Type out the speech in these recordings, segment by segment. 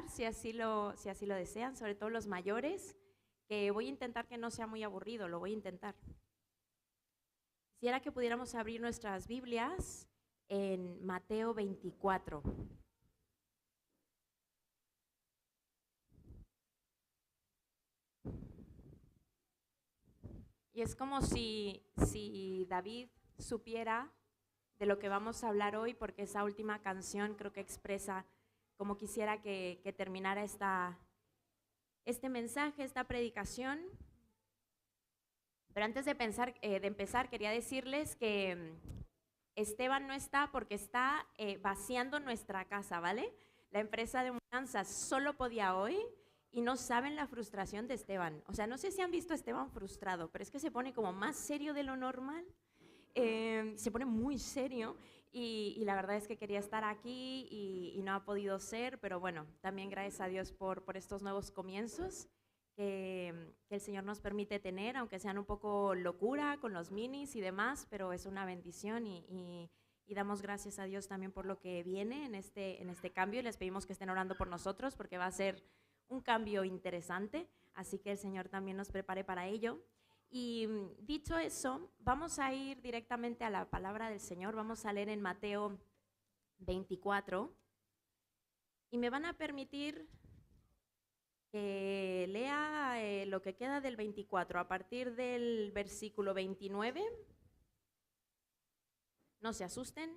comenzar, si así lo desean, sobre todo los mayores, que voy a intentar que no sea muy aburrido, lo voy a intentar. Quisiera que pudiéramos abrir nuestras Biblias en Mateo 24. Y es como si David supiera de lo que vamos a hablar hoy, porque esa última canción creo que expresa cómo quisiera que terminara este mensaje, esta predicación. Pero antes de empezar, quería decirles que Esteban no está porque está vaciando nuestra casa, ¿vale? La empresa de mudanzas solo podía hoy y no saben la frustración de Esteban. O sea, no sé si han visto a Esteban frustrado, pero es que se pone como más serio de lo normal. Se pone muy serio y la verdad es que quería estar aquí y no ha podido ser, pero bueno, también gracias a Dios por estos nuevos comienzos que el Señor nos permite tener, aunque sean un poco locura con los minis y demás, pero es una bendición y damos gracias a Dios también por lo que viene en este cambio y les pedimos que estén orando por nosotros porque va a ser un cambio interesante, así que el Señor también nos prepare para ello. Y dicho eso, vamos a ir directamente a la palabra del Señor, vamos a leer en Mateo 24 y me van a permitir que lea lo que queda del 24 a partir del versículo 29, no se asusten,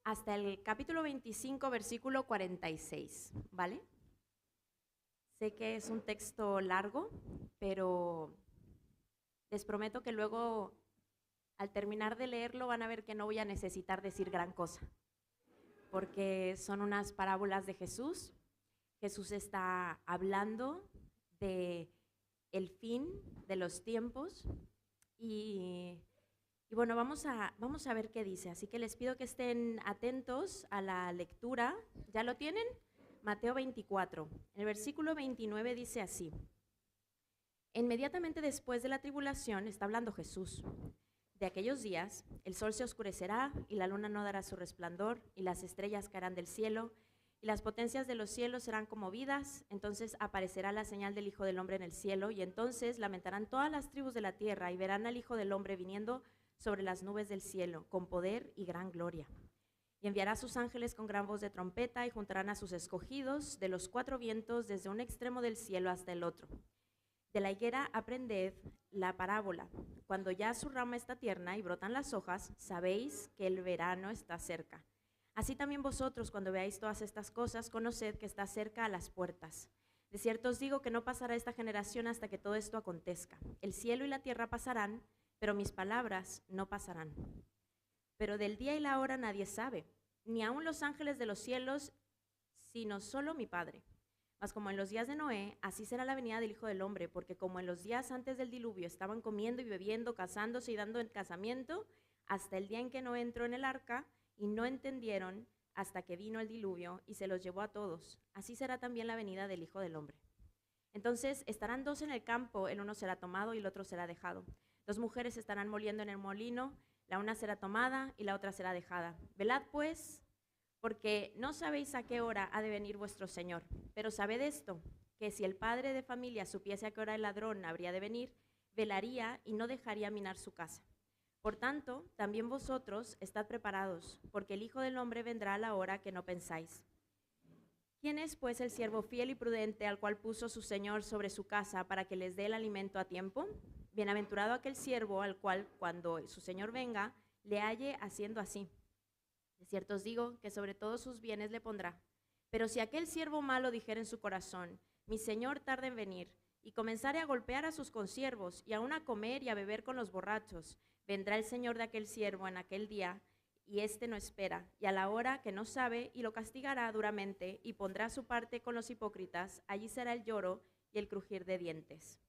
hasta el capítulo 25, versículo 46, ¿vale? Sé que es un texto largo, pero les prometo que luego, al terminar de leerlo, van a ver que no voy a necesitar decir gran cosa, porque son unas parábolas de Jesús. Jesús está hablando de el fin de los tiempos y bueno, vamos a ver qué dice. Así que les pido que estén atentos a la lectura. ¿Ya lo tienen? Mateo 24. El versículo 29 dice así: Inmediatamente después de la tribulación, está hablando Jesús, de aquellos días, el sol se oscurecerá y la luna no dará su resplandor y las estrellas caerán del cielo y las potencias de los cielos serán conmovidas. Entonces aparecerá la señal del Hijo del Hombre en el cielo y entonces lamentarán todas las tribus de la tierra y verán al Hijo del Hombre viniendo sobre las nubes del cielo con poder y gran gloria. Y enviará a sus ángeles con gran voz de trompeta y juntarán a sus escogidos de los cuatro vientos desde un extremo del cielo hasta el otro. De la higuera aprended la parábola. Cuando ya su rama está tierna y brotan las hojas, sabéis que el verano está cerca. Así también vosotros, cuando veáis todas estas cosas, conoced que está cerca a las puertas. De cierto os digo que no pasará esta generación hasta que todo esto acontezca. El cielo y la tierra pasarán, pero mis palabras no pasarán. Pero del día y la hora nadie sabe, ni aun los ángeles de los cielos, sino solo mi Padre. Mas como en los días de Noé, así será la venida del Hijo del Hombre, porque como en los días antes del diluvio estaban comiendo y bebiendo, casándose y dando en casamiento, hasta el día en que Noé entró en el arca, y no entendieron hasta que vino el diluvio y se los llevó a todos. Así será también la venida del Hijo del Hombre. Entonces estarán dos en el campo, el uno será tomado y el otro será dejado. Dos mujeres estarán moliendo en el molino, la una será tomada y la otra será dejada. Velad pues, porque no sabéis a qué hora ha de venir vuestro Señor. Pero sabed esto, que si el padre de familia supiese a qué hora el ladrón habría de venir, velaría y no dejaría minar su casa. Por tanto, también vosotros estad preparados, porque el Hijo del Hombre vendrá a la hora que no pensáis. ¿Quién es, pues, el siervo fiel y prudente al cual puso su Señor sobre su casa para que les dé el alimento a tiempo? Bienaventurado aquel siervo al cual, cuando su Señor venga, le halle haciendo así. De cierto os digo que sobre todos sus bienes le pondrá. Pero si aquel siervo malo dijera en su corazón, mi Señor tarda en venir, y comenzare a golpear a sus consiervos, y aun a comer y a beber con los borrachos, vendrá el Señor de aquel siervo en aquel día, y éste no espera, y a la hora que no sabe, y lo castigará duramente, y pondrá su parte con los hipócritas. Allí será el lloro y el crujir de dientes.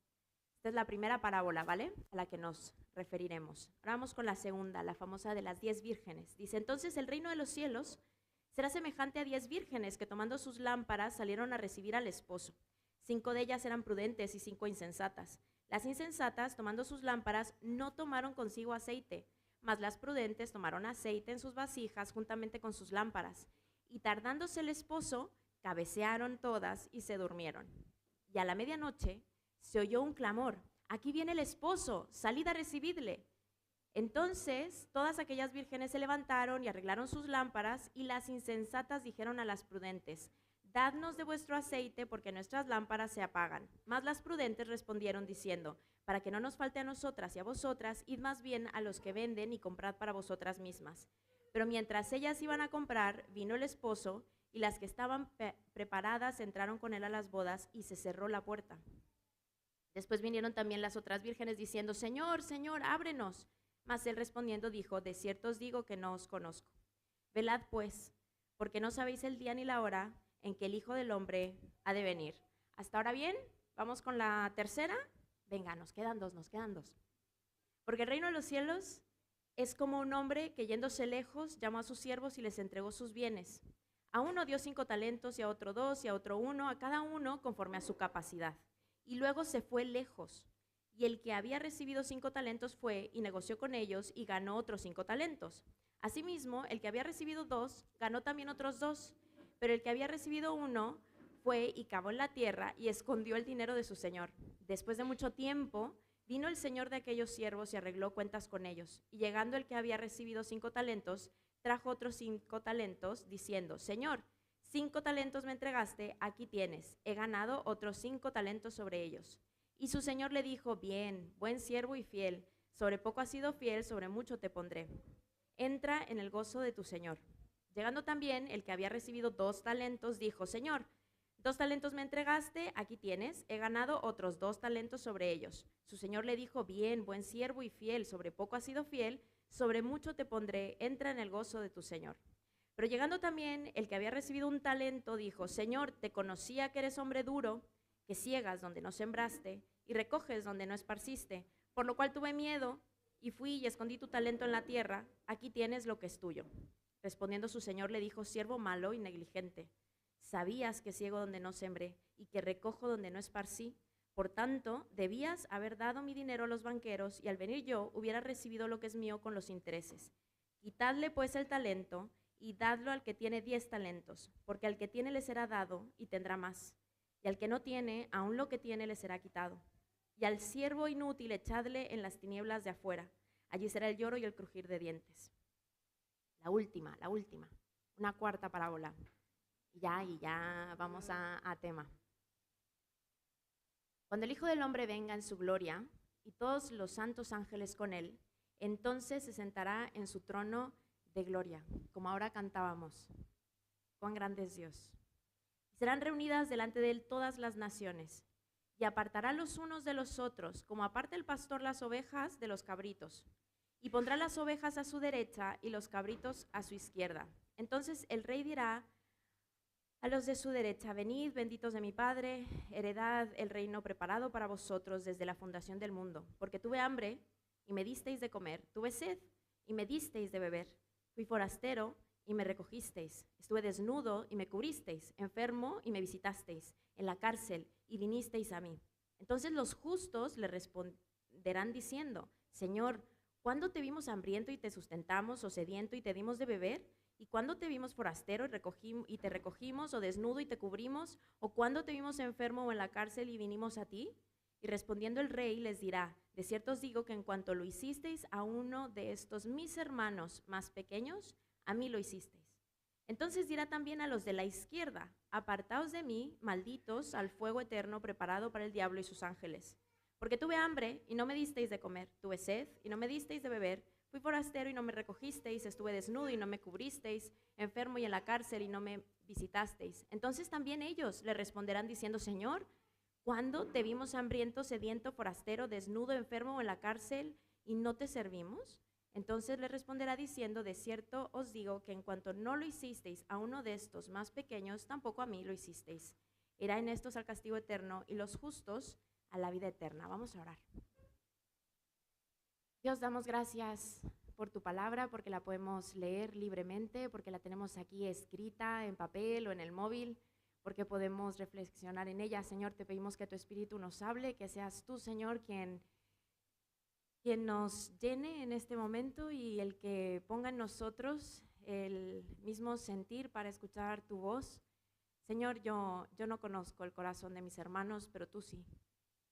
Esta es la primera parábola, ¿vale?, a la que nos referiremos. Ahora vamos con la segunda, la famosa de las 10 vírgenes. Dice, entonces el reino de los cielos será semejante a 10 vírgenes que tomando sus lámparas salieron a recibir al esposo. 5 de ellas eran prudentes y 5 insensatas. Las insensatas, tomando sus lámparas, no tomaron consigo aceite, mas las prudentes tomaron aceite en sus vasijas juntamente con sus lámparas. Y tardándose el esposo, cabecearon todas y se durmieron. Y a la medianoche se oyó un clamor: «Aquí viene el esposo, salid a recibirle». Entonces todas aquellas vírgenes se levantaron y arreglaron sus lámparas, y las insensatas dijeron a las prudentes: «Dadnos de vuestro aceite, porque nuestras lámparas se apagan». Mas las prudentes respondieron diciendo: «Para que no nos falte a nosotras y a vosotras, id más bien a los que venden y comprad para vosotras mismas». Pero mientras ellas iban a comprar, vino el esposo, y las que estaban preparadas entraron con él a las bodas, y se cerró la puerta. Después vinieron también las otras vírgenes diciendo: «Señor, Señor, ábrenos». Mas él respondiendo dijo: «De cierto os digo que no os conozco. Velad pues, porque no sabéis el día ni la hora en que el Hijo del Hombre ha de venir». ¿Hasta ahora bien? ¿Vamos con la tercera? Venga, nos quedan dos. Porque el reino de los cielos es como un hombre que, yéndose lejos, llamó a sus siervos y les entregó sus bienes. A uno dio 5 talentos, y a otro 2, y a otro 1, a cada uno conforme a su capacidad. Y luego se fue lejos. Y el que había recibido 5 talentos fue y negoció con ellos, y ganó otros 5 talentos. Asimismo, el que había recibido 2, ganó también otros 2. Pero el que había recibido 1 fue y cavó en la tierra y escondió el dinero de su señor. Después de mucho tiempo, vino el señor de aquellos siervos y arregló cuentas con ellos. Y llegando el que había recibido 5 talentos, trajo otros 5 talentos, diciendo: «Señor, 5 talentos me entregaste, aquí tienes, he ganado otros 5 talentos sobre ellos». Y su señor le dijo: «Bien, buen siervo y fiel, sobre poco has sido fiel, sobre mucho te pondré. Entra en el gozo de tu señor». Llegando también el que había recibido 2 talentos, dijo: «Señor, 2 talentos me entregaste, aquí tienes, he ganado otros 2 talentos sobre ellos». Su señor le dijo: «Bien, buen siervo y fiel, sobre poco has sido fiel, sobre mucho te pondré, entra en el gozo de tu señor». Pero llegando también el que había recibido 1 talento, dijo: «Señor, te conocía que eres hombre duro, que ciegas donde no sembraste y recoges donde no esparciste, por lo cual tuve miedo y fui y escondí tu talento en la tierra, aquí tienes lo que es tuyo». Respondiendo su señor le dijo: «Siervo malo y negligente, sabías que ciego donde no sembré y que recojo donde no esparcí. Por tanto, debías haber dado mi dinero a los banqueros, y al venir yo hubiera recibido lo que es mío con los intereses. Quitadle pues el talento y dadlo al que tiene 10 talentos, porque al que tiene le será dado y tendrá más, y al que no tiene, aún lo que tiene le será quitado. Y al siervo inútil echadle en las tinieblas de afuera, allí será el lloro y el crujir de dientes». La última, una cuarta parábola. Y ya vamos a tema. Cuando el Hijo del Hombre venga en su gloria y todos los santos ángeles con él, entonces se sentará en su trono de gloria, como ahora cantábamos. Cuán grande es Dios. Serán reunidas delante de él todas las naciones, y apartará los unos de los otros, como aparta el pastor las ovejas de los cabritos. Y pondrá las ovejas a su derecha y los cabritos a su izquierda. Entonces el rey dirá a los de su derecha: «Venid, benditos de mi Padre, heredad el reino preparado para vosotros desde la fundación del mundo. Porque tuve hambre y me disteis de comer, tuve sed y me disteis de beber, fui forastero y me recogisteis, estuve desnudo y me cubristeis, enfermo y me visitasteis, en la cárcel y vinisteis a mí». Entonces los justos le responderán diciendo: «Señor, ¿cuándo te vimos hambriento y te sustentamos, o sediento y te dimos de beber? ¿Y cuándo te vimos forastero y te recogimos, o desnudo y te cubrimos? ¿O cuándo te vimos enfermo o en la cárcel y vinimos a ti?». Y respondiendo el rey les dirá: «De cierto os digo que en cuanto lo hicisteis a uno de estos mis hermanos más pequeños, a mí lo hicisteis». Entonces dirá también a los de la izquierda: «Apartaos de mí, malditos, al fuego eterno preparado para el diablo y sus ángeles. Porque tuve hambre y no me disteis de comer, tuve sed y no me disteis de beber, fui forastero y no me recogisteis, estuve desnudo y no me cubristeis, enfermo y en la cárcel y no me visitasteis». Entonces también ellos le responderán diciendo: «Señor, ¿cuándo te vimos hambriento, sediento, forastero, desnudo, enfermo o en la cárcel y no te servimos?». Entonces le responderá diciendo: «De cierto os digo que en cuanto no lo hicisteis a uno de estos más pequeños, tampoco a mí lo hicisteis». Irá en estos al castigo eterno y los justos a la vida eterna. Vamos a orar. Dios, damos gracias por tu palabra, porque la podemos leer libremente, porque la tenemos aquí escrita en papel o en el móvil, porque podemos reflexionar en ella. Señor, te pedimos que tu Espíritu nos hable, que seas tú, Señor, quien nos llene en este momento, y el que ponga en nosotros el mismo sentir para escuchar tu voz. Señor, yo no conozco el corazón de mis hermanos, pero tú sí.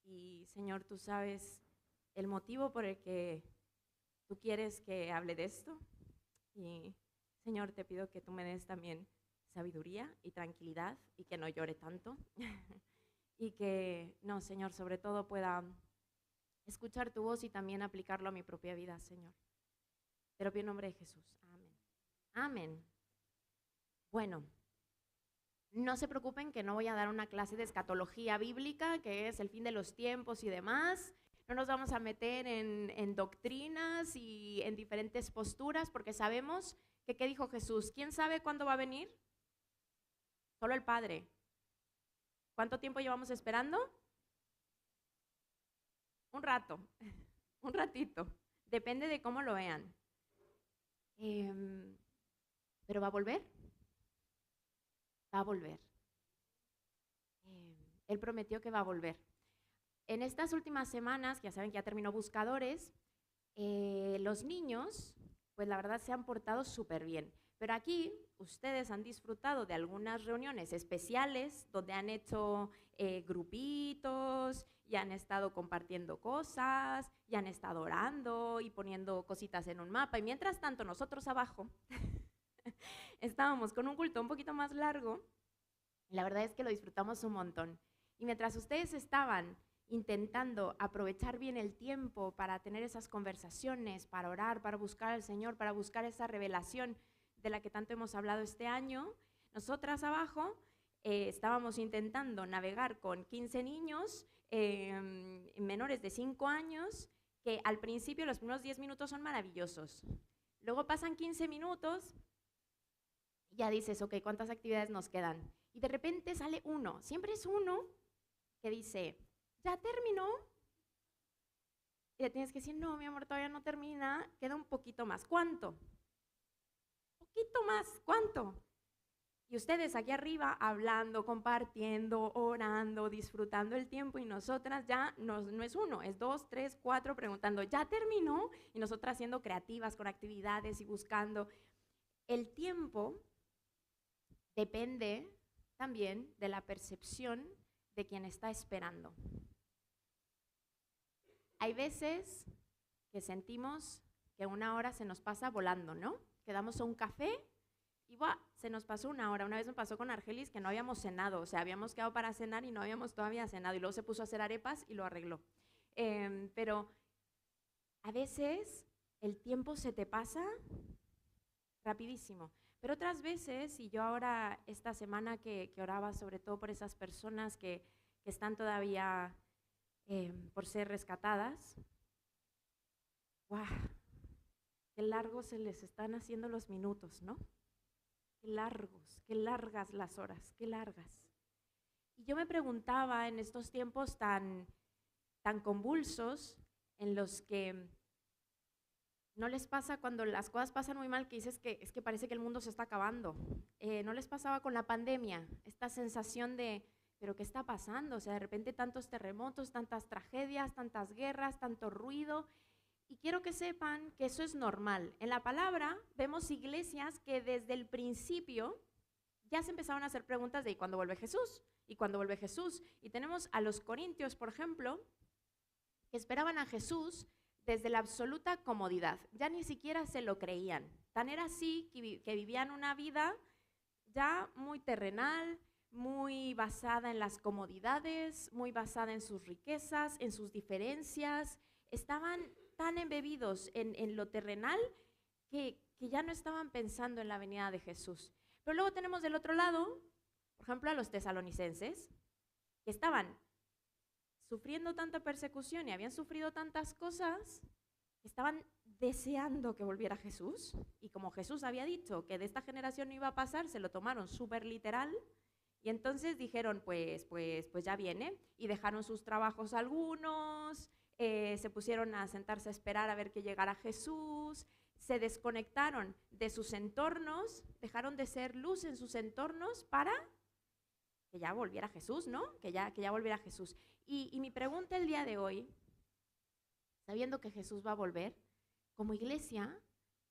Y Señor, tú sabes el motivo por el que tú quieres que hable de esto. Y Señor, te pido que tú me des también sabiduría y tranquilidad y que no llore tanto. Y que, no, Señor, sobre todo pueda escuchar tu voz y también aplicarlo a mi propia vida, Señor. Te lo pido en nombre de Jesús. Amén. Amén. Bueno, no se preocupen que no voy a dar una clase de escatología bíblica, que es el fin de los tiempos y demás. No nos vamos a meter en doctrinas y en diferentes posturas, porque sabemos que, ¿qué dijo Jesús? ¿Quién sabe cuándo va a venir? Solo el Padre. ¿Cuánto tiempo llevamos esperando? Un rato, un ratito. Depende de cómo lo vean. ¿Pero va a volver? Va a volver. Él prometió que va a volver. En estas últimas semanas, ya saben que ya terminó Buscadores, los niños, pues la verdad se han portado súper bien. Pero aquí ustedes han disfrutado de algunas reuniones especiales donde han hecho grupitos y han estado compartiendo cosas y han estado orando y poniendo cositas en un mapa. Y mientras tanto, nosotros abajo estábamos con un culto un poquito más largo y la verdad es que lo disfrutamos un montón. Y mientras ustedes estaban intentando aprovechar bien el tiempo para tener esas conversaciones, para orar, para buscar al Señor, para buscar esa revelación de la que tanto hemos hablado este año, nosotras abajo estábamos intentando navegar con 15 niños menores de 5 años, que al principio los primeros 10 minutos son maravillosos. Luego pasan 15 minutos y ya dices, ok, ¿cuántas actividades nos quedan? Y de repente sale uno, siempre es uno, que dice, ¿ya terminó? Y le tienes que decir, no, mi amor, todavía no termina, queda un poquito más. ¿Cuánto? Poquito más, ¿cuánto? Y ustedes aquí arriba hablando, compartiendo, orando, disfrutando el tiempo y nosotras ya no es uno, es 2, 3, 4 preguntando, ¿ya terminó? Y nosotras siendo creativas con actividades y buscando. El tiempo depende también de la percepción de quien está esperando. Hay veces que sentimos que una hora se nos pasa volando, ¿no? Quedamos a un café y ¡buah! Se nos pasó una hora. Una vez me pasó con Argelis que no habíamos cenado, o sea, habíamos quedado para cenar y no habíamos todavía cenado y luego se puso a hacer arepas y lo arregló. Pero a veces el tiempo se te pasa rapidísimo. Pero otras veces, y yo ahora esta semana que oraba sobre todo por esas personas que están todavía por ser rescatadas, ¡guau! Qué largos se les están haciendo los minutos, ¿no? Qué largos, qué largas las horas, qué largas. Y yo me preguntaba en estos tiempos tan convulsos en los que no les pasa cuando las cosas pasan muy mal que dices que es que parece que el mundo se está acabando. No les pasaba con la pandemia, esta sensación de, ¿pero qué está pasando? O sea, de repente tantos terremotos, tantas tragedias, tantas guerras, tanto ruido. Y quiero que sepan que eso es normal. En la palabra vemos iglesias que desde el principio ya se empezaron a hacer preguntas de ¿y cuándo vuelve Jesús? ¿Y cuándo vuelve Jesús? Y tenemos a los corintios, por ejemplo, que esperaban a Jesús desde la absoluta comodidad. Ya ni siquiera se lo creían. Tan era así que vivían una vida ya muy terrenal, muy basada en las comodidades, muy basada en sus riquezas, en sus diferencias. Estaban tan embebidos en lo terrenal que ya no estaban pensando en la venida de Jesús. Pero luego tenemos del otro lado, por ejemplo, a los tesalonicenses, que estaban sufriendo tanta persecución y habían sufrido tantas cosas, que estaban deseando que volviera Jesús. Y como Jesús había dicho que de esta generación no iba a pasar, se lo tomaron súper literal. Y entonces dijeron, pues ya viene. Y dejaron sus trabajos algunos, se pusieron a sentarse a esperar a ver que llegara Jesús, se desconectaron de sus entornos, dejaron de ser luz en sus entornos para que ya volviera Jesús, ¿no? Que ya volviera Jesús. Y mi pregunta el día de hoy, sabiendo que Jesús va a volver, como iglesia,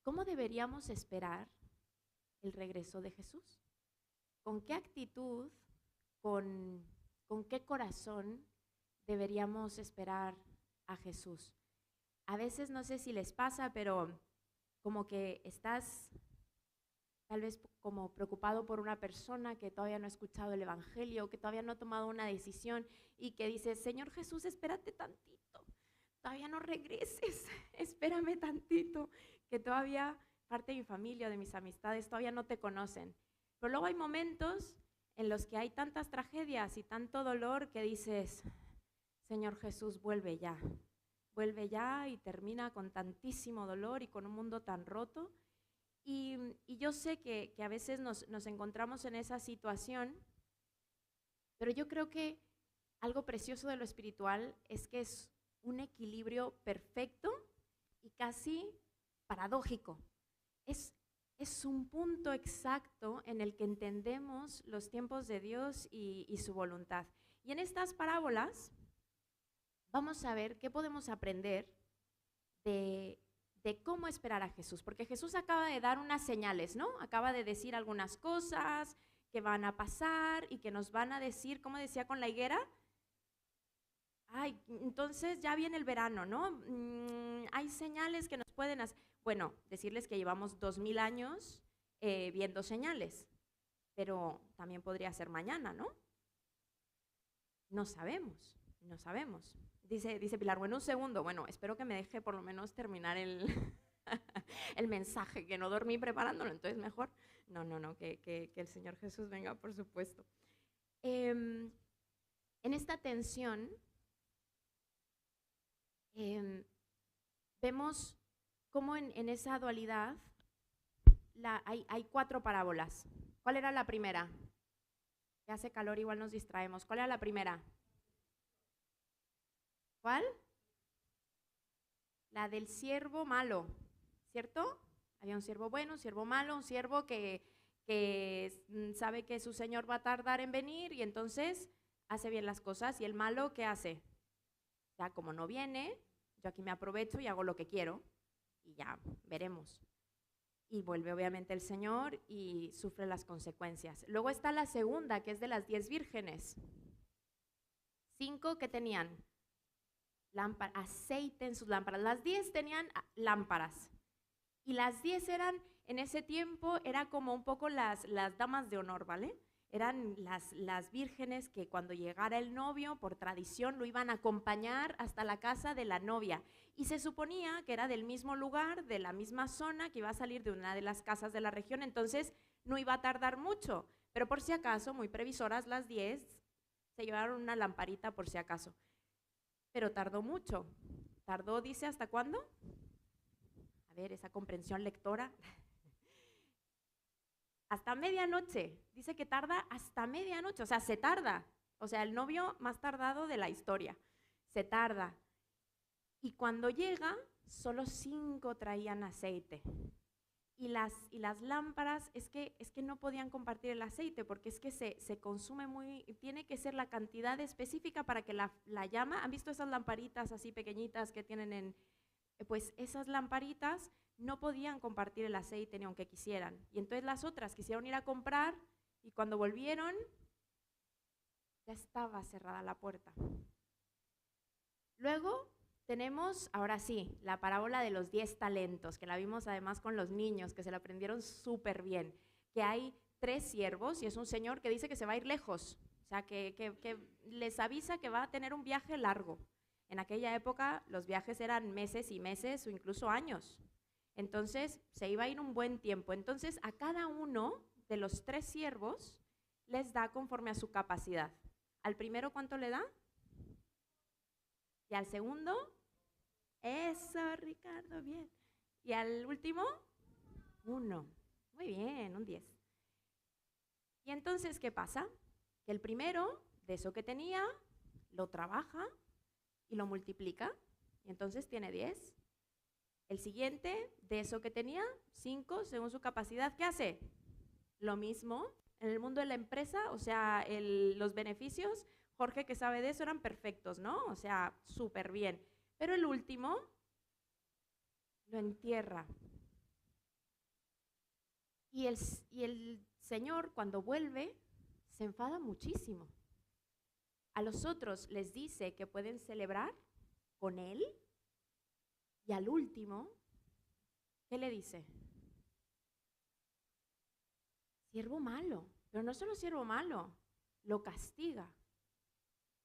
¿cómo deberíamos esperar el regreso de Jesús? ¿con qué actitud, con qué corazón deberíamos esperar a Jesús? A veces no sé si les pasa, pero como que estás tal vez como preocupado por una persona que todavía no ha escuchado el evangelio, que todavía no ha tomado una decisión y que dices, Señor Jesús, espérate tantito, todavía no regreses, espérame tantito, que todavía parte de mi familia, de mis amistades, todavía no te conocen. Pero luego hay momentos en los que hay tantas tragedias y tanto dolor que dices, Señor Jesús, vuelve ya y termina con tantísimo dolor y con un mundo tan roto. Y yo sé que a veces nos encontramos en esa situación, pero yo creo que algo precioso de lo espiritual es que es un equilibrio perfecto y casi paradójico. Es un punto exacto en el que entendemos los tiempos de Dios y su voluntad. Y en estas parábolas vamos a ver qué podemos aprender de cómo esperar a Jesús, porque Jesús acaba de dar unas señales, ¿no? Acaba de decir algunas cosas que van a pasar y que nos van a decir, ¿cómo decía con la higuera? Ay, entonces ya viene el verano, ¿no? Hay señales que nos pueden hacer. Bueno, decirles que llevamos 2000 años viendo señales, pero también podría ser mañana, ¿no? No sabemos. Dice Pilar, bueno, un segundo, bueno, espero que me deje por lo menos terminar el, el mensaje, que no dormí preparándolo, entonces mejor. No, que el Señor Jesús venga, por supuesto. En esta tensión, vemos cómo en esa dualidad hay 4 parábolas. ¿Cuál era la primera? Que hace calor, igual nos distraemos. ¿Cuál era la primera? ¿Cuál? La del siervo malo, ¿cierto? Había un siervo bueno, un siervo malo, un siervo que sabe que su señor va a tardar en venir y entonces hace bien las cosas. ¿Y el malo qué hace? Ya como no viene, yo aquí me aprovecho y hago lo que quiero y ya veremos. Y vuelve obviamente el Señor y sufre las consecuencias. Luego está la segunda, que es de las 10 vírgenes. 5 que tenían aceite en sus lámparas. Las 10 tenían lámparas. Y las 10 eran, en ese tiempo, era como un poco las damas de honor, ¿vale? Eran las vírgenes que cuando llegara el novio, por tradición, lo iban a acompañar hasta la casa de la novia. Y se suponía que era del mismo lugar, de la misma zona, que iba a salir de una de las casas de la región, entonces no iba a tardar mucho. Pero por si acaso, muy previsoras las 10, se llevaron una lamparita por si acaso. Pero tardó mucho. Tardó, dice, ¿hasta cuándo? A ver, esa comprensión lectora. Hasta medianoche. Dice que tarda hasta medianoche, o sea, se tarda. O sea, el novio más tardado de la historia. Se tarda. Y cuando llega, solo 5 traían aceite. Y las lámparas, es que no podían compartir el aceite, porque es que se consume tiene que ser la cantidad específica para que la llama, ¿han visto esas lamparitas así pequeñitas que tienen pues esas lamparitas no podían compartir el aceite ni aunque quisieran. Y entonces las otras quisieron ir a comprar y cuando volvieron, ya estaba cerrada la puerta. Luego tenemos, ahora sí, la parábola de los 10 talentos, que la vimos además con los niños, que se la aprendieron súper bien, que hay 3 siervos y es un señor que dice que se va a ir lejos, o sea, que les avisa que va a tener un viaje largo. En aquella época los viajes eran meses y meses o incluso años, entonces se iba a ir un buen tiempo. Entonces a cada uno de los 3 siervos les da conforme a su capacidad. ¿Al primero cuánto le da? ¿Y al segundo? Eso, Ricardo, bien. ¿Y al último? 1. Muy bien, un 10. ¿Y entonces qué pasa? Que el primero, de eso que tenía, lo trabaja y lo multiplica, y entonces tiene 10. El siguiente, de eso que tenía, 5, según su capacidad, ¿qué hace? Lo mismo. En el mundo de la empresa, o sea, los beneficios, Jorge, que sabe de eso, eran perfectos, ¿no? O sea, súper bien. Pero el último lo entierra. Y el Señor, cuando vuelve, se enfada muchísimo. A los otros les dice que pueden celebrar con él y al último, ¿qué le dice? Siervo malo, pero no solo siervo malo, lo castiga.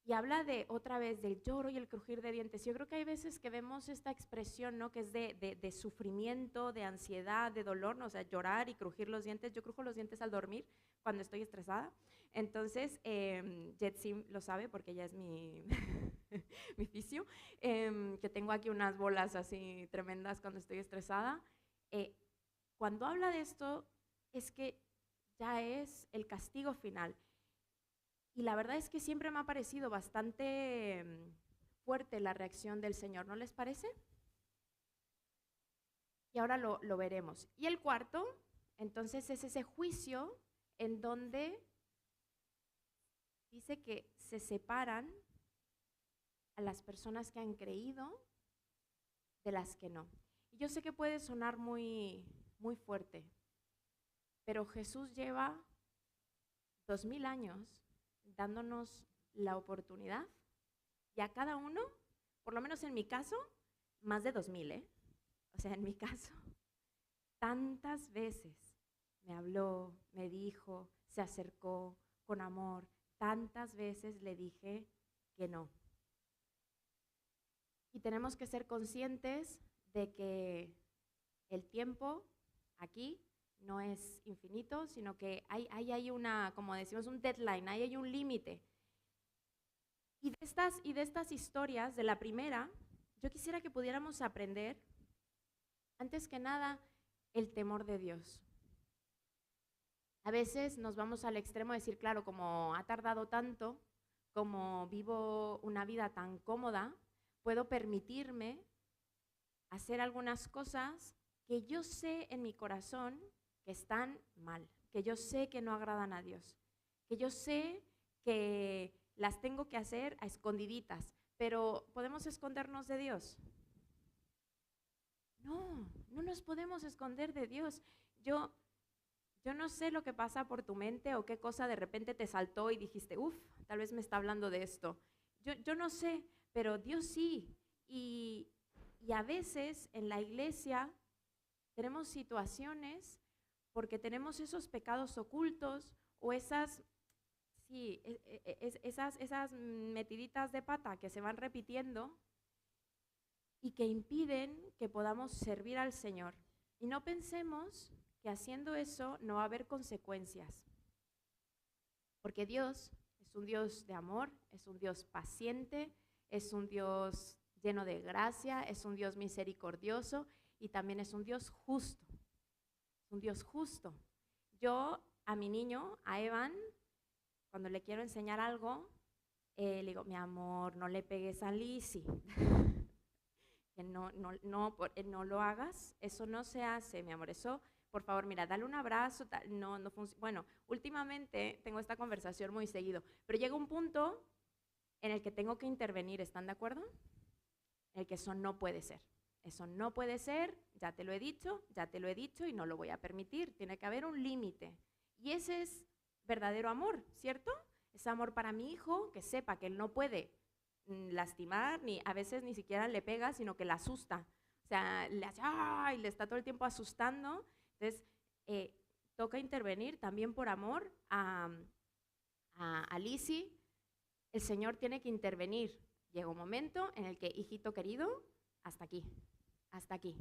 Y habla de otra vez del lloro y el crujir de dientes. Yo creo que hay veces que vemos esta expresión, ¿no? Que es de sufrimiento, de ansiedad, de dolor, ¿no? O sea, llorar y crujir los dientes. Yo crujo los dientes al dormir cuando estoy estresada. Entonces, Jetsim lo sabe porque ella es mi, mi fisio, que tengo aquí unas bolas así tremendas cuando estoy estresada. Cuando habla de esto, es que ya es el castigo final. Y la verdad es que siempre me ha parecido bastante fuerte la reacción del Señor, ¿no les parece? Y ahora lo veremos. Y el cuarto, entonces, es ese juicio en donde dice que se separan a las personas que han creído de las que no. Y yo sé que puede sonar muy, muy fuerte, pero Jesús lleva 2000 años dándonos la oportunidad y a cada uno, por lo menos en mi caso, más de 2000, ¿eh? O sea, en mi caso, tantas veces me habló, me dijo, se acercó con amor, tantas veces le dije que no. Y tenemos que ser conscientes de que el tiempo aquí no es infinito, sino que hay una, como decimos, un deadline, hay un límite. Y de estas historias, de la primera, yo quisiera que pudiéramos aprender, antes que nada, el temor de Dios. A veces nos vamos al extremo de decir, claro, como ha tardado tanto, como vivo una vida tan cómoda, puedo permitirme hacer algunas cosas que yo sé en mi corazón que están mal, que yo sé que no agradan a Dios, que yo sé que las tengo que hacer a escondiditas, pero ¿podemos escondernos de Dios? No, no nos podemos esconder de Dios. Yo no sé lo que pasa por tu mente o qué cosa de repente te saltó y dijiste, uff, tal vez me está hablando de esto. Yo no sé, pero Dios sí. Y a veces en la iglesia tenemos situaciones porque tenemos esos pecados ocultos o esas, sí, esas metiditas de pata que se van repitiendo y que impiden que podamos servir al Señor. Y no pensemos que haciendo eso no va a haber consecuencias, porque Dios es un Dios de amor, es un Dios paciente, es un Dios lleno de gracia, es un Dios misericordioso y también es un Dios justo. Un Dios justo. Yo a mi niño, a Evan, cuando le quiero enseñar algo, le digo, mi amor, no le pegues a Lizzy. Que no lo hagas, eso no se hace, mi amor, eso, por favor, mira, dale un abrazo, no funciona. Bueno, últimamente tengo esta conversación muy seguido, pero llega un punto en el que tengo que intervenir, ¿están de acuerdo? En el que eso no puede ser. Eso no puede ser, ya te lo he dicho y no lo voy a permitir. Tiene que haber un límite. Y ese es verdadero amor, ¿cierto? Es amor para mi hijo, que sepa que él no puede lastimar, ni a veces ni siquiera le pega, sino que la asusta. O sea, le hace, ¡ay! Le está todo el tiempo asustando. Entonces, toca intervenir también por amor a Lizzy. El Señor tiene que intervenir. Llega un momento en el que, hijito querido, hasta aquí. Hasta aquí.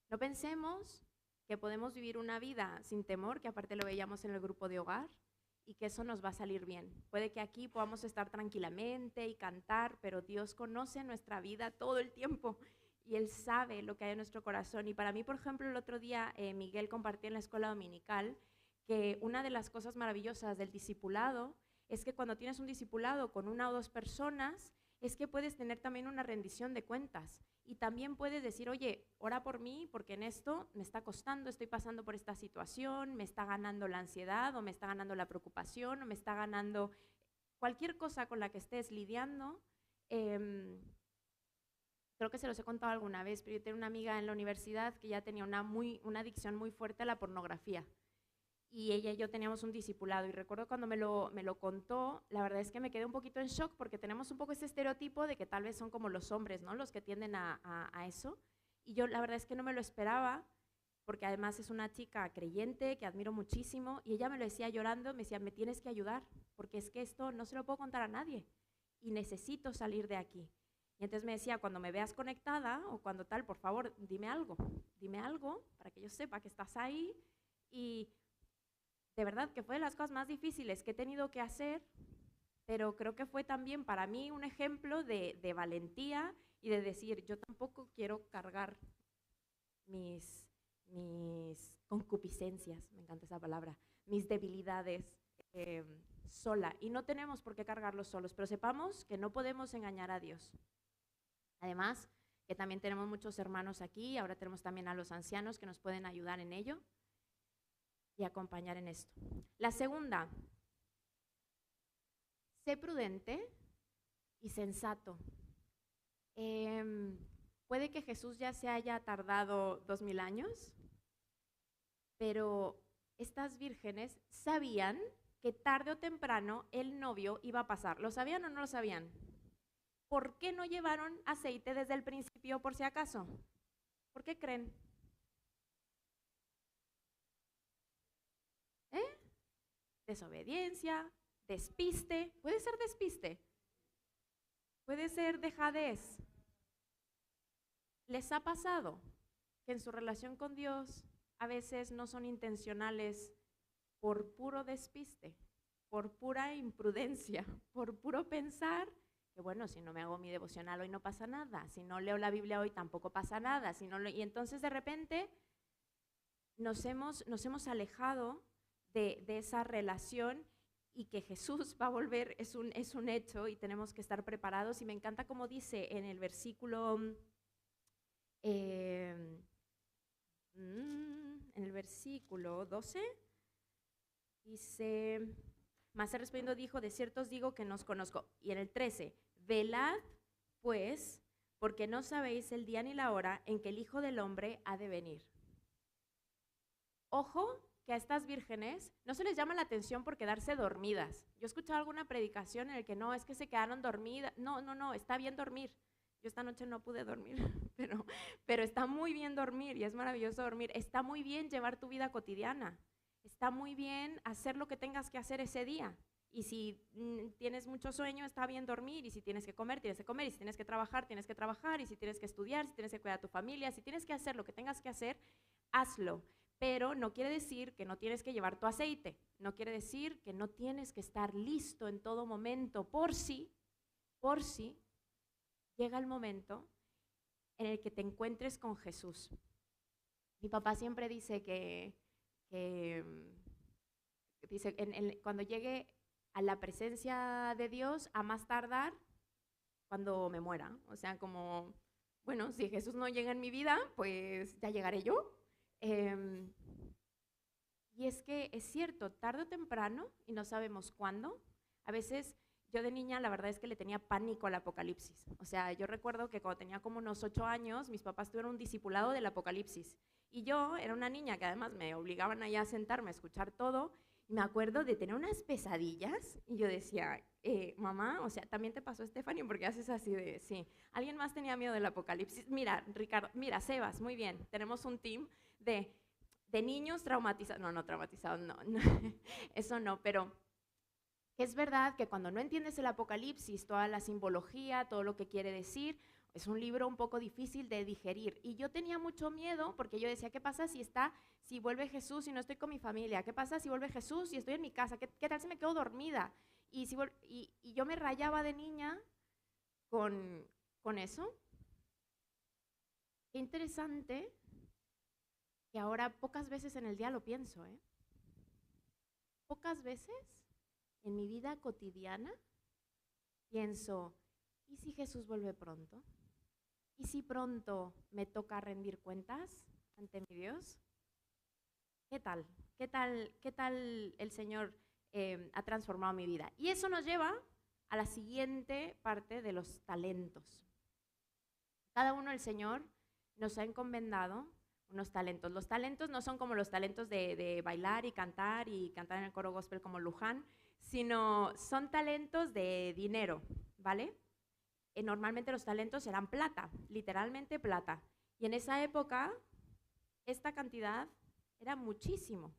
No pensemos que podemos vivir una vida sin temor, que aparte lo veíamos en el grupo de hogar, y que eso nos va a salir bien. Puede que aquí podamos estar tranquilamente y cantar, pero Dios conoce nuestra vida todo el tiempo y Él sabe lo que hay en nuestro corazón. Y para mí, por ejemplo, el otro día Miguel compartía en la escuela dominical que una de las cosas maravillosas del discipulado es que cuando tienes un discipulado con una o dos personas, es que puedes tener también una rendición de cuentas y también puedes decir, oye, ora por mí porque en esto me está costando, estoy pasando por esta situación, me está ganando la ansiedad o me está ganando la preocupación o me está ganando cualquier cosa con la que estés lidiando. Creo que se los he contado alguna vez, pero yo tenía una amiga en la universidad que ya tenía una adicción muy fuerte a la pornografía. y ella y yo teníamos un discipulado. Y recuerdo cuando me lo contó, la verdad es que me quedé un poquito en shock porque tenemos un poco este estereotipo de que tal vez son como los hombres, ¿no? Los que tienden a eso. Y yo la verdad es que no me lo esperaba, porque además es una chica creyente que admiro muchísimo, y ella me lo decía llorando, me decía, me tienes que ayudar, porque es que esto no se lo puedo contar a nadie, y necesito salir de aquí. Y entonces me decía, cuando me veas conectada, o cuando tal, por favor, dime algo para que yo sepa que estás ahí. Y de verdad que fue de las cosas más difíciles que he tenido que hacer, pero creo que fue también para mí un ejemplo de valentía y de decir, yo tampoco quiero cargar mis concupiscencias, me encanta esa palabra, mis debilidades eh, sola. Y no tenemos por qué cargarlos solos, pero sepamos que no podemos engañar a Dios. Además, que también tenemos muchos hermanos aquí, ahora tenemos también a los ancianos que nos pueden ayudar en ello y acompañar en esto. La segunda, sé prudente y sensato. Puede que Jesús ya se haya tardado 2000 años, pero estas vírgenes sabían que tarde o temprano el novio iba a pasar. ¿Lo sabían o no lo sabían? ¿Por qué no llevaron aceite desde el principio por si acaso? ¿Por qué creen? Desobediencia, despiste. Puede ser despiste, puede ser dejadez. ¿Les ha pasado que en su relación con Dios a veces no son intencionales por puro despiste, por pura imprudencia, por puro pensar que bueno, si no me hago mi devocional hoy no pasa nada, si no leo la Biblia hoy tampoco pasa nada, y entonces de repente nos hemos alejado de esa relación, y que Jesús va a volver es un hecho y tenemos que estar preparados. Y me encanta como dice en el versículo 12, dice, mas él respondiendo dijo, de cierto os digo que no os conozco. Y en el 13, velad pues, porque no sabéis el día ni la hora en que el Hijo del Hombre ha de venir. Ojo, que a estas vírgenes no se les llama la atención por quedarse dormidas. Yo he escuchado alguna predicación en el que no, es que se quedaron dormidas. No, está bien dormir. Yo esta noche no pude dormir, pero está muy bien dormir y es maravilloso dormir. Está muy bien llevar tu vida cotidiana. Está muy bien hacer lo que tengas que hacer ese día. Y si tienes mucho sueño, está bien dormir. Y si tienes que comer, tienes que comer. Y si tienes que trabajar, tienes que trabajar. Y si tienes que estudiar, si tienes que cuidar a tu familia, si tienes que hacer lo que tengas que hacer, hazlo. Pero no quiere decir que no tienes que llevar tu aceite. No quiere decir que no tienes que estar listo en todo momento por si llega el momento en el que te encuentres con Jesús. Mi papá siempre dice que dice, cuando llegue a la presencia de Dios, a más tardar cuando me muera. O sea, como, bueno, si Jesús no llega en mi vida, pues ya llegaré yo. Y es que es cierto, tarde o temprano, y no sabemos cuándo. A veces yo de niña la verdad es que le tenía pánico al Apocalipsis. O sea, yo recuerdo que cuando tenía como unos 8 años, mis papás tuvieron un discipulado del Apocalipsis. Y yo era una niña que además me obligaban allá a sentarme a escuchar todo. Y me acuerdo de tener unas pesadillas y yo decía, mamá, o sea, ¿también te pasó, Stephanie? Porque haces así de, sí. ¿Alguien más tenía miedo del Apocalipsis? Mira, Ricardo, mira, Sebas, muy bien. Tenemos un team de niños traumatizados. No traumatizados, no. Eso no, pero es verdad que cuando no entiendes el Apocalipsis, toda la simbología, todo lo que quiere decir, es un libro un poco difícil de digerir. Y yo tenía mucho miedo porque yo decía, ¿qué pasa si vuelve Jesús y no estoy con mi familia? ¿Qué pasa si vuelve Jesús y estoy en mi casa? ¿Qué tal si me quedo dormida? Y yo me rayaba de niña con eso. Qué interesante que ahora pocas veces en el día lo pienso, ¿eh? Pocas veces en mi vida cotidiana pienso, ¿y si Jesús vuelve pronto? ¿Y si pronto me toca rendir cuentas ante mi Dios? ¿Qué tal? ¿Qué tal el Señor ha transformado mi vida? Y eso nos lleva a la siguiente parte de los talentos. Cada uno el Señor nos ha encomendado unos talentos. Los talentos no son como los talentos de bailar y cantar en el coro gospel como Luján, sino son talentos de dinero, ¿vale? Normalmente los talentos eran plata, literalmente plata. Y en esa época, esta cantidad era muchísimo.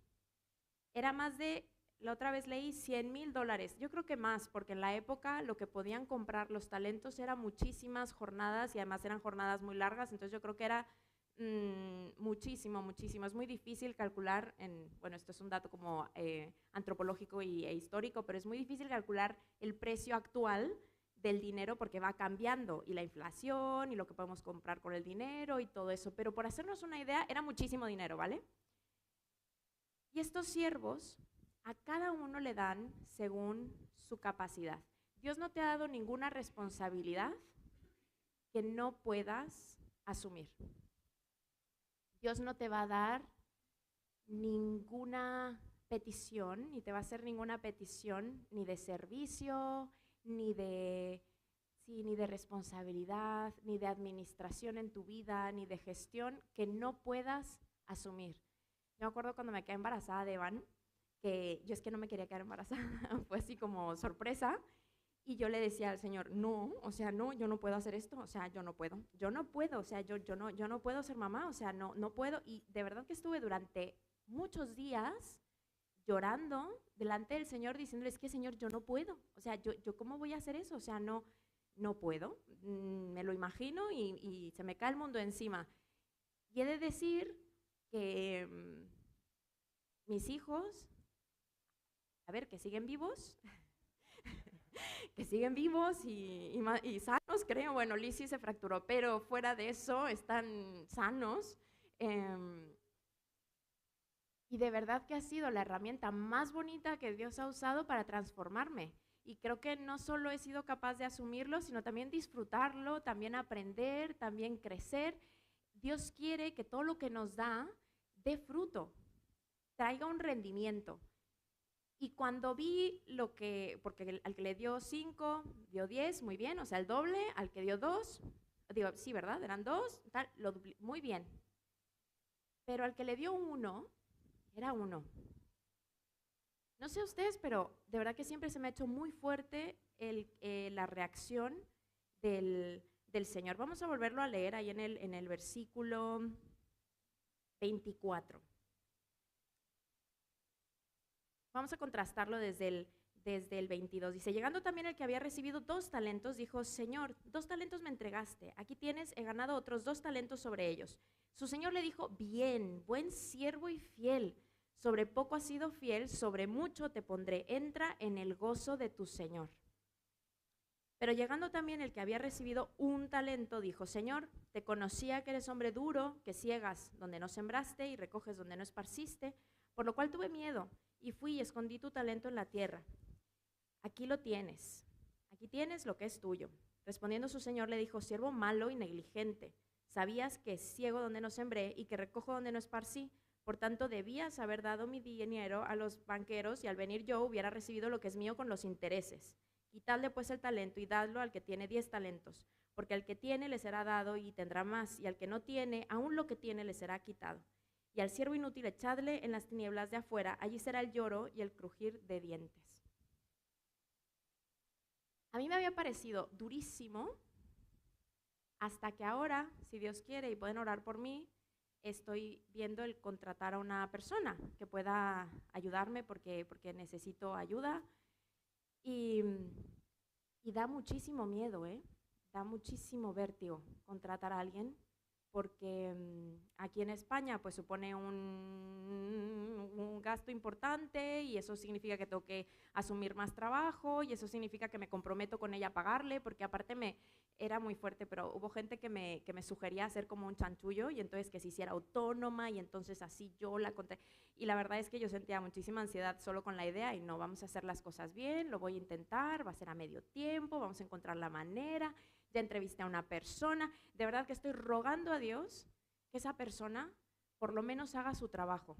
Era más de, la otra vez leí, $100,000. Yo creo que más, porque en la época lo que podían comprar los talentos eran muchísimas jornadas y además eran jornadas muy largas, entonces yo creo que era muchísimo, muchísimo. Es muy difícil calcular, bueno, esto es un dato como antropológico e histórico, pero es muy difícil calcular el precio actual del dinero porque va cambiando y la inflación y lo que podemos comprar con el dinero y todo eso, pero por hacernos una idea era muchísimo dinero, ¿vale? Y estos siervos a cada uno le dan según su capacidad. Dios no te ha dado ninguna responsabilidad que no puedas asumir. Dios no te va a dar ninguna petición, ni te va a hacer ninguna petición ni de servicio, ni de responsabilidad, ni de administración en tu vida, ni de gestión que no puedas asumir. Yo me acuerdo cuando me quedé embarazada de Evan, que yo es que no me quería quedar embarazada, fue así como sorpresa, y yo le decía al Señor, no, o sea, no, yo no puedo hacer esto, o sea, yo no puedo, o sea, yo no puedo ser mamá, o sea, no puedo, y de verdad que estuve durante muchos días llorando delante del Señor, diciéndole, es que Señor, yo no puedo, o sea, yo ¿cómo voy a hacer eso? O sea, no puedo, me lo imagino y se me cae el mundo encima. Y he de decir que mis hijos, a ver, que siguen vivos, que siguen vivos y sanos, creo. Bueno, Lizzie se fracturó, pero fuera de eso están sanos. Y de verdad que ha sido la herramienta más bonita que Dios ha usado para transformarme. Y creo que no solo he sido capaz de asumirlo, sino también disfrutarlo, también aprender, también crecer. Dios quiere que todo lo que nos da dé fruto, traiga un rendimiento. Y cuando vi lo que, porque al que le dio 5, dio 10, muy bien, o sea, el doble, al que dio 2, digo, sí, ¿verdad? Eran 2, tal, muy bien. Pero al que le dio 1, era 1. No sé ustedes, pero de verdad que siempre se me ha hecho muy fuerte la reacción del Señor. Vamos a volverlo a leer ahí en el versículo 24. Vamos a contrastarlo desde el 22. Dice, llegando también el que había recibido 2 talentos, dijo, Señor, 2 talentos me entregaste. Aquí tienes, he ganado otros 2 talentos sobre ellos. Su señor le dijo, bien, buen siervo y fiel. Sobre poco has sido fiel, sobre mucho te pondré. Entra en el gozo de tu señor. Pero llegando también el que había recibido 1 talento, dijo, Señor, te conocía que eres hombre duro, que ciegas donde no sembraste y recoges donde no esparciste, por lo cual tuve miedo y fui y escondí tu talento en la tierra. Aquí lo tienes, aquí tienes lo que es tuyo. Respondiendo su señor le dijo, siervo malo y negligente, sabías que ciego donde no sembré y que recojo donde no esparcí, por tanto debías haber dado mi dinero a los banqueros y al venir yo hubiera recibido lo que es mío con los intereses. Quitadle pues el talento y dadlo al que tiene 10 talentos, porque al que tiene le será dado y tendrá más, y al que no tiene, aún lo que tiene le será quitado. Y al siervo inútil echadle en las tinieblas de afuera, allí será el lloro y el crujir de dientes. A mí me había parecido durísimo, hasta que ahora, si Dios quiere y pueden orar por mí, estoy viendo el contratar a una persona que pueda ayudarme porque necesito ayuda. Y da muchísimo miedo, da muchísimo vértigo contratar a alguien, porque aquí en España pues supone un gasto importante y eso significa que tengo que asumir más trabajo y eso significa que me comprometo con ella a pagarle, porque aparte era muy fuerte, pero hubo gente que me sugería hacer como un chanchullo y entonces que se hiciera autónoma y entonces así yo la conté. Y la verdad es que yo sentía muchísima ansiedad solo con la idea y no, vamos a hacer las cosas bien, lo voy a intentar, va a ser a medio tiempo, vamos a encontrar la manera. Ya entrevisté a una persona, de verdad que estoy rogando a Dios que esa persona por lo menos haga su trabajo.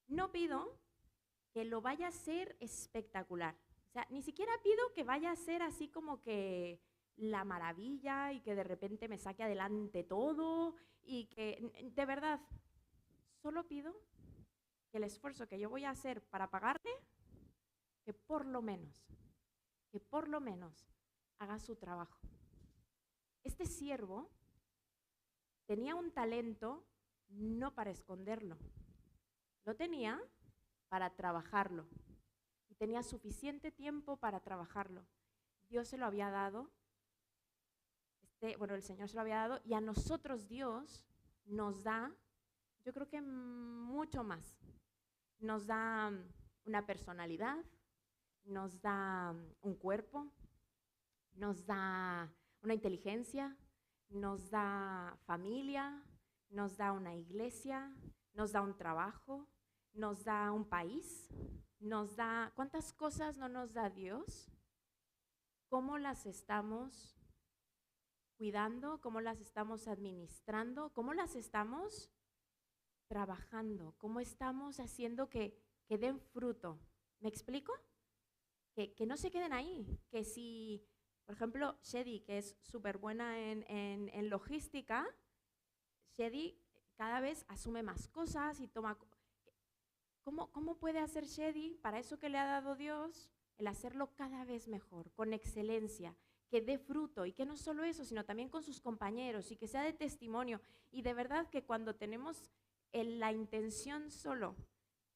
No pido que lo vaya a hacer espectacular, o sea, ni siquiera pido que vaya a ser así como que la maravilla y que de repente me saque adelante todo y que, de verdad, solo pido que el esfuerzo que yo voy a hacer para pagarle, que por lo menos haga su trabajo. Este siervo tenía un talento no para esconderlo, lo tenía para trabajarlo y tenía suficiente tiempo para trabajarlo. Dios se lo había dado, el Señor se lo había dado y a nosotros Dios nos da, yo creo que mucho más. Nos da una personalidad, nos da un cuerpo, nos da una inteligencia, nos da familia, nos da una iglesia, nos da un trabajo, nos da un país, nos da... ¿Cuántas cosas no nos da Dios? ¿Cómo las estamos cuidando? ¿Cómo las estamos administrando? ¿Cómo las estamos trabajando? ¿Cómo estamos haciendo que den fruto? ¿Me explico? Que no se queden ahí, que si, por ejemplo, Shedi, que es súper buena en logística, Shedi cada vez asume más cosas y toma... ¿Cómo puede hacer Shedi para eso que le ha dado Dios? El hacerlo cada vez mejor, con excelencia, que dé fruto y que no solo eso, sino también con sus compañeros y que sea de testimonio. Y de verdad que cuando tenemos la intención solo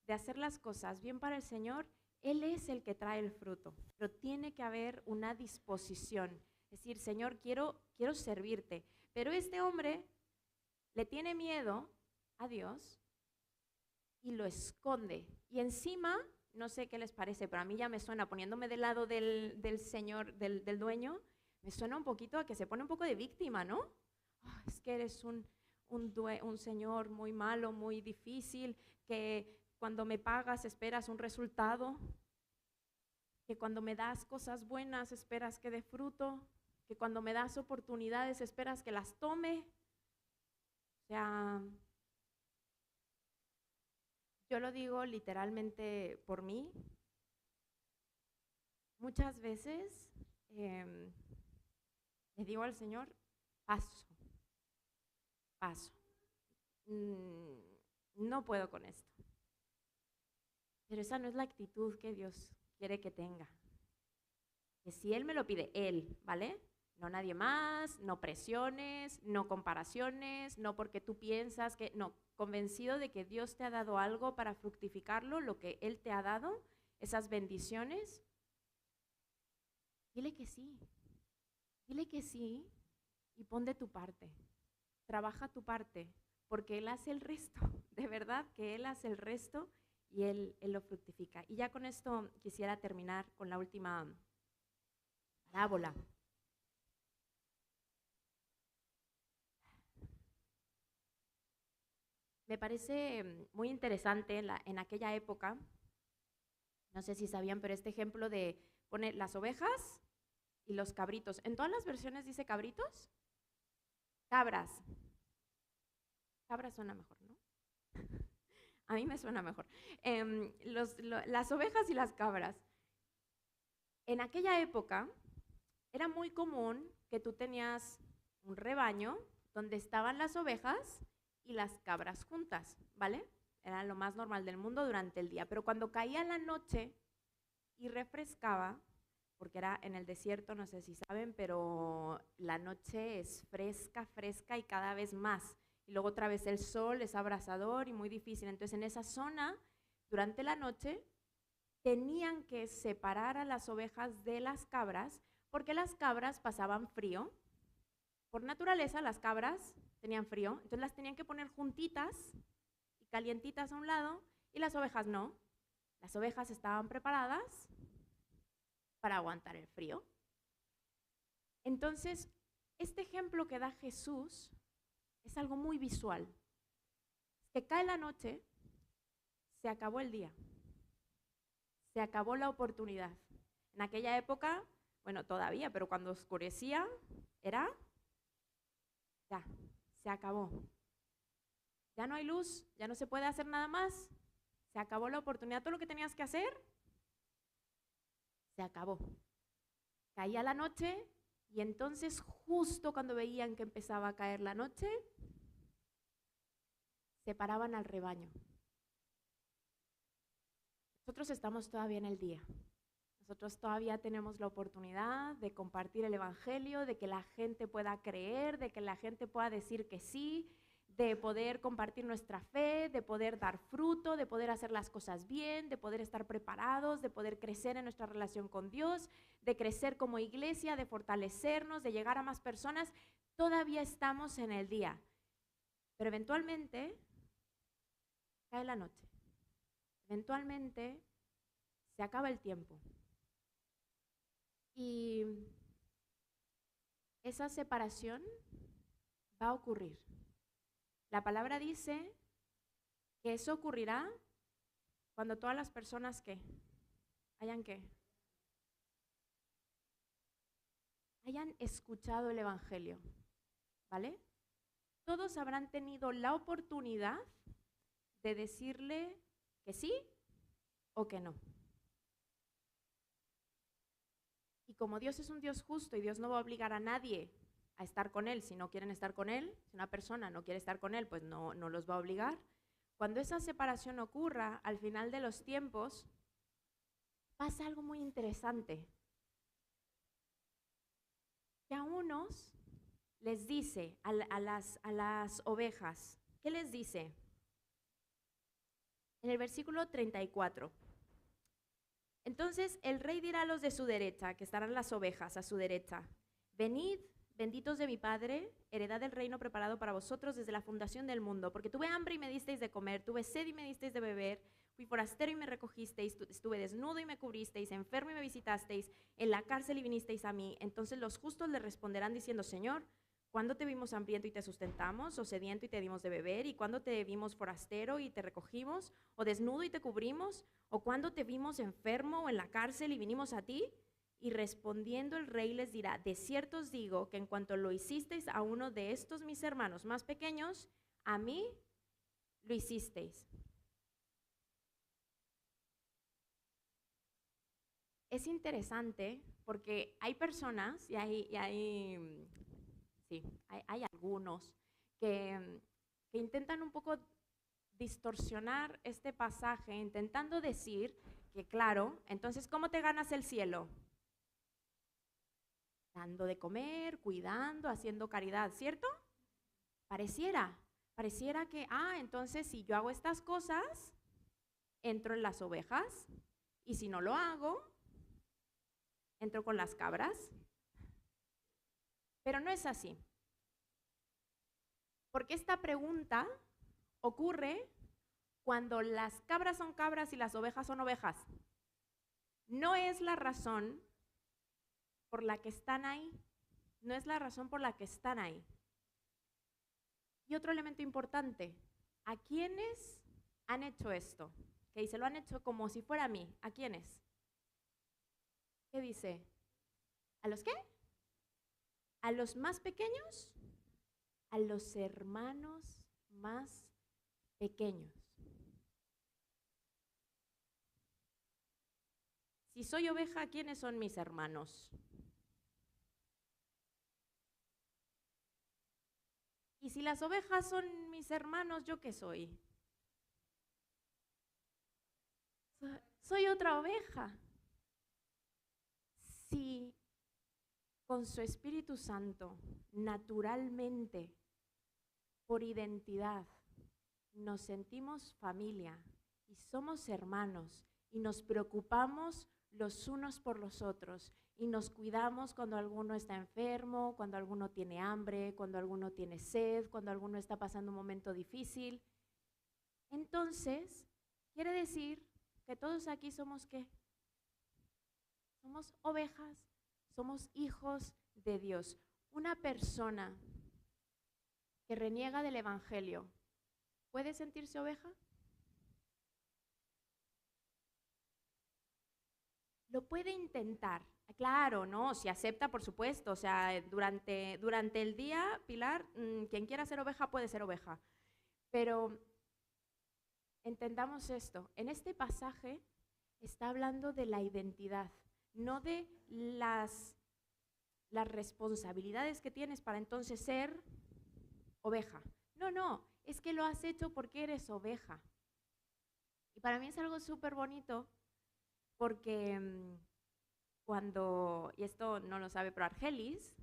de hacer las cosas bien para el Señor, Él es el que trae el fruto, pero tiene que haber una disposición. Es decir, Señor, quiero servirte. Pero este hombre le tiene miedo a Dios y lo esconde. Y encima, no sé qué les parece, pero a mí ya me suena, poniéndome del lado del señor, del dueño, me suena un poquito a que se pone un poco de víctima, ¿no? Oh, es que eres un señor muy malo, muy difícil, que cuando me pagas esperas un resultado, que cuando me das cosas buenas esperas que dé fruto, que cuando me das oportunidades esperas que las tome. O sea, yo lo digo literalmente por mí. Muchas veces le digo al Señor, paso. No puedo con esto. Pero esa no es la actitud que Dios quiere que tenga. Que si Él me lo pide, Él, ¿vale? No nadie más, no presiones, no comparaciones, no porque tú piensas que... No, convencido de que Dios te ha dado algo para fructificarlo, lo que Él te ha dado, esas bendiciones. Dile que sí y pon de tu parte. Trabaja tu parte, porque Él hace el resto, de verdad que Él hace el resto y Él lo fructifica. Y ya con esto quisiera terminar con la última parábola. Me parece muy interesante en aquella época, no sé si sabían, pero este ejemplo de poner las ovejas y los cabritos. ¿En todas las versiones dice cabritos? Cabras. Cabras suena mejor, ¿no? A mí me suena mejor. Las ovejas y las cabras. En aquella época era muy común que tú tenías un rebaño donde estaban las ovejas y las cabras juntas, ¿vale? Era lo más normal del mundo durante el día. Pero cuando caía la noche y refrescaba, porque era en el desierto, no sé si saben, pero la noche es fresca, fresca y cada vez más. Y luego otra vez el sol es abrasador y muy difícil. Entonces en esa zona, durante la noche, tenían que separar a las ovejas de las cabras porque las cabras pasaban frío. Por naturaleza las cabras tenían frío, entonces las tenían que poner juntitas y calientitas a un lado y las ovejas no. Las ovejas estaban preparadas para aguantar el frío. Entonces, este ejemplo que da Jesús es algo muy visual. Que cae la noche, se acabó el día, se acabó la oportunidad. En aquella época, bueno, todavía, pero cuando oscurecía, era, ya, se acabó. Ya no hay luz, ya no se puede hacer nada más, se acabó la oportunidad. Todo lo que tenías que hacer, se acabó. Caía la noche Y entonces, justo cuando veían que empezaba a caer la noche, separaban al rebaño. Nosotros estamos todavía en el día. Nosotros todavía tenemos la oportunidad de compartir el Evangelio, de que la gente pueda creer, de que la gente pueda decir que sí, de poder compartir nuestra fe, de poder dar fruto, de poder hacer las cosas bien, de poder estar preparados, de poder crecer en nuestra relación con Dios, de crecer como iglesia, de fortalecernos, de llegar a más personas. Todavía estamos en el día, pero eventualmente cae la noche. Eventualmente se acaba el tiempo. Y esa separación va a ocurrir. La palabra dice que eso ocurrirá cuando todas las personas que hayan escuchado el Evangelio, ¿vale? Todos habrán tenido la oportunidad de decirle que sí o que no. Y como Dios es un Dios justo y Dios no va a obligar a nadie a estar con Él si no quieren estar con Él, si una persona no quiere estar con Él, pues no los va a obligar. Cuando esa separación ocurra, al final de los tiempos, pasa algo muy interesante. Que a unos les dice, a las ovejas, ¿qué les dice? En el versículo 34. Entonces el rey dirá a los de su derecha, que estarán las ovejas a su derecha: venid, benditos de mi Padre, heredad del reino preparado para vosotros desde la fundación del mundo, porque tuve hambre y me disteis de comer, tuve sed y me disteis de beber, fui forastero y me recogisteis, estuve desnudo y me cubristeis, enfermo y me visitasteis, en la cárcel y vinisteis a mí. Entonces los justos le responderán diciendo: Señor, ¿cuándo te vimos hambriento y te sustentamos, o sediento y te dimos de beber? ¿Y cuándo te vimos forastero y te recogimos, o desnudo y te cubrimos? ¿O cuándo te vimos enfermo o en la cárcel y vinimos a ti? Y respondiendo el rey les dirá: de cierto os digo que en cuanto lo hicisteis a uno de estos mis hermanos más pequeños, a mí lo hicisteis. Es interesante porque hay personas y hay algunos que intentan un poco distorsionar este pasaje, intentando decir que, claro, entonces, ¿cómo te ganas el cielo? Dando de comer, cuidando, haciendo caridad, ¿cierto? Pareciera que, entonces si yo hago estas cosas, entro en las ovejas, y si no lo hago, entro con las cabras. Pero no es así. Porque esta pregunta ocurre cuando las cabras son cabras y las ovejas son ovejas. No es la razón por la que están ahí. No es la razón por la que están ahí. Y otro elemento importante: ¿a quiénes han hecho esto? Que dice, lo han hecho como si fuera a mí. ¿A quiénes? ¿Qué dice? ¿A los qué? ¿A los más pequeños? A los hermanos más pequeños. Si soy oveja, ¿quiénes son mis hermanos? Y si las ovejas son mis hermanos, ¿yo qué soy? Soy otra oveja. Si con su Espíritu Santo, naturalmente, por identidad, nos sentimos familia y somos hermanos y nos preocupamos los unos por los otros y nos cuidamos cuando alguno está enfermo, cuando alguno tiene hambre, cuando alguno tiene sed, cuando alguno está pasando un momento difícil, entonces quiere decir que todos aquí somos ¿qué? Somos ovejas, somos hijos de Dios. Una persona que reniega del Evangelio, ¿puede sentirse oveja? Lo puede intentar. Claro, ¿no? Si acepta, por supuesto. O sea, durante el día, Pilar, quien quiera ser oveja puede ser oveja. Pero entendamos esto. En este pasaje está hablando de la identidad, no de las las responsabilidades que tienes para entonces ser oveja. No, es que lo has hecho porque eres oveja. Y para mí es algo súper bonito porque cuando, y esto no lo sabe, pero Argelis,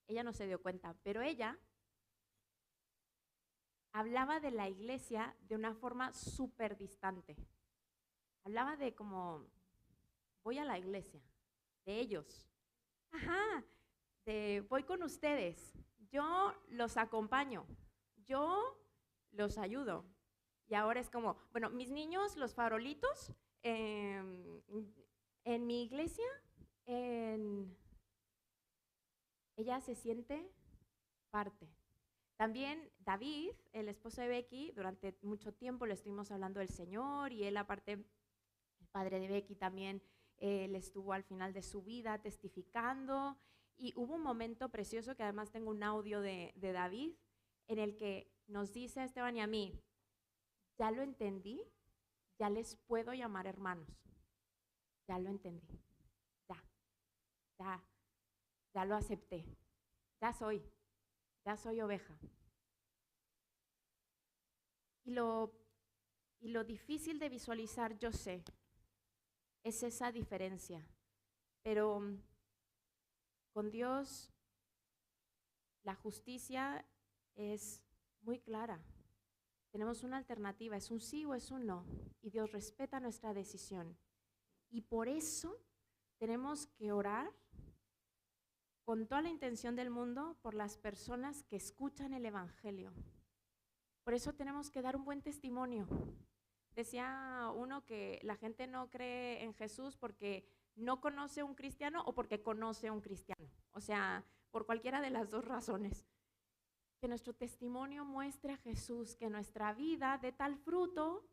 ella no se dio cuenta, pero ella hablaba de la iglesia de una forma súper distante. Hablaba de como, voy a la iglesia, de ellos. Ajá, de voy con ustedes, yo los acompaño, yo los ayudo. Y ahora es como, bueno, mis niños, los farolitos, en mi iglesia, ella se siente parte. También David, el esposo de Becky, durante mucho tiempo le estuvimos hablando del Señor y él aparte, el padre de Becky también, él estuvo al final de su vida testificando y hubo un momento precioso que además tengo un audio de David en el que nos dice a Esteban y a mí, ya lo entendí, ya les puedo llamar hermanos, ya lo entendí, ya lo acepté, ya soy oveja. Y lo difícil de visualizar, yo sé, es esa diferencia. Pero con Dios la justicia es muy clara. Tenemos una alternativa, es un sí o es un no. Y Dios respeta nuestra decisión. Y por eso tenemos que orar con toda la intención del mundo por las personas que escuchan el Evangelio. Por eso tenemos que dar un buen testimonio. Decía uno que la gente no cree en Jesús porque no conoce a un cristiano o porque conoce a un cristiano. O sea, por cualquiera de las dos razones. Que nuestro testimonio muestre a Jesús, que nuestra vida dé tal fruto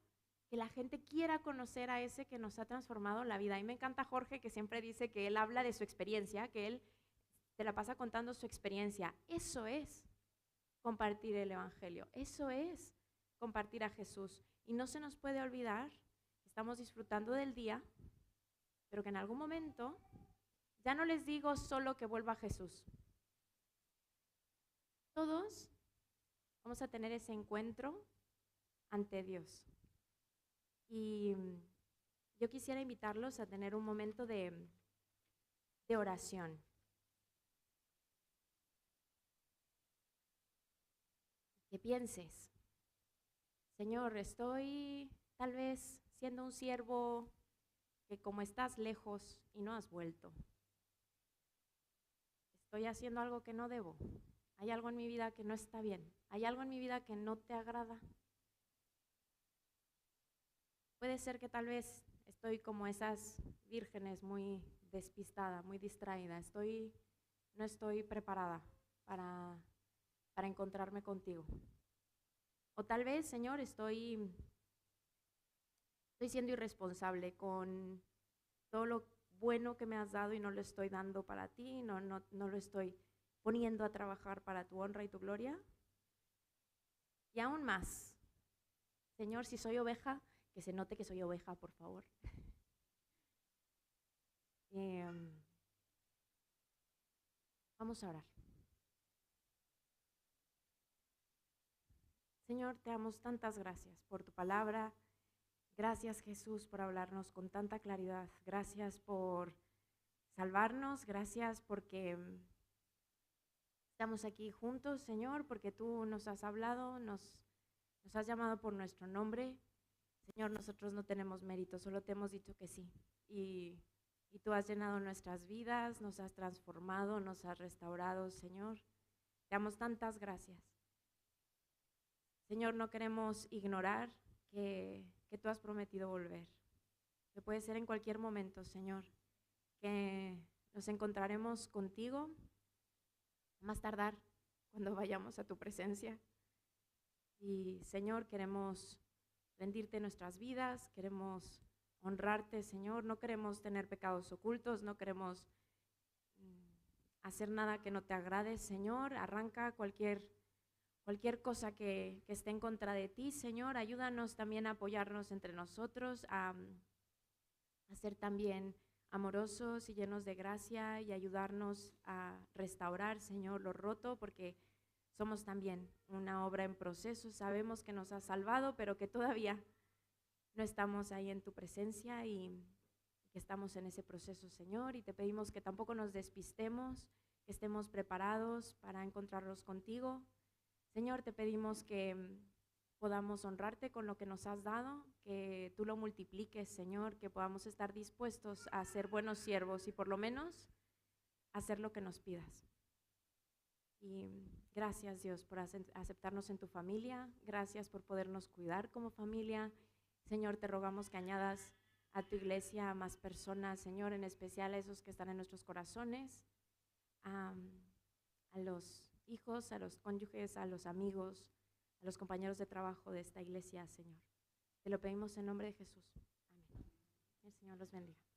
que la gente quiera conocer a ese que nos ha transformado la vida. Y me encanta Jorge, que siempre dice que él habla de su experiencia, que él se la pasa contando su experiencia. Eso es compartir el Evangelio. Eso es compartir a Jesús. Y no se nos puede olvidar que estamos disfrutando del día, pero que en algún momento, ya no les digo solo que vuelva Jesús. Todos vamos a tener ese encuentro ante Dios. Y yo quisiera invitarlos a tener un momento de oración. Que pienses, Señor, estoy tal vez siendo un siervo que como estás lejos y no has vuelto, estoy haciendo algo que no debo, hay algo en mi vida que no está bien, hay algo en mi vida que no te agrada. Puede ser que tal vez estoy como esas vírgenes muy despistada, muy distraída, no estoy preparada para encontrarme contigo. O tal vez, Señor, estoy siendo irresponsable con todo lo bueno que me has dado y no lo estoy dando para ti, no lo estoy poniendo a trabajar para tu honra y tu gloria. Y aún más, Señor, si soy oveja, que se note que soy oveja, por favor. Vamos a orar. Señor, te damos tantas gracias por tu palabra. Gracias, Jesús, por hablarnos con tanta claridad. Gracias por salvarnos. Gracias porque estamos aquí juntos, Señor, porque tú nos has hablado, nos has llamado por nuestro nombre. Señor, nosotros no tenemos mérito, solo te hemos dicho que sí. Y tú has llenado nuestras vidas, nos has transformado, nos has restaurado, Señor. Te damos tantas gracias. Señor, no queremos ignorar que tú has prometido volver, que puede ser en cualquier momento, Señor, que nos encontraremos contigo, más tardar cuando vayamos a tu presencia. Y, Señor, queremos rendirte nuestras vidas, queremos honrarte, Señor, no queremos tener pecados ocultos, no queremos hacer nada que no te agrade, Señor. Arranca cualquier cosa que esté en contra de ti, Señor. Ayúdanos también a apoyarnos entre nosotros, a ser también amorosos y llenos de gracia y ayudarnos a restaurar, Señor, lo roto, porque somos también una obra en proceso. Sabemos que nos has salvado, pero que todavía no estamos ahí en tu presencia y que estamos en ese proceso, Señor, y te pedimos que tampoco nos despistemos, que estemos preparados para encontrarnos contigo. Señor, te pedimos que podamos honrarte con lo que nos has dado, que tú lo multipliques, Señor, que podamos estar dispuestos a ser buenos siervos y por lo menos hacer lo que nos pidas. Y gracias, Dios, por aceptarnos en tu familia. Gracias por podernos cuidar como familia. Señor, te rogamos que añadas a tu iglesia a más personas, Señor, en especial a esos que están en nuestros corazones, a los hijos, a los cónyuges, a los amigos, a los compañeros de trabajo de esta iglesia, Señor. Te lo pedimos en nombre de Jesús. Amén. El Señor los bendiga.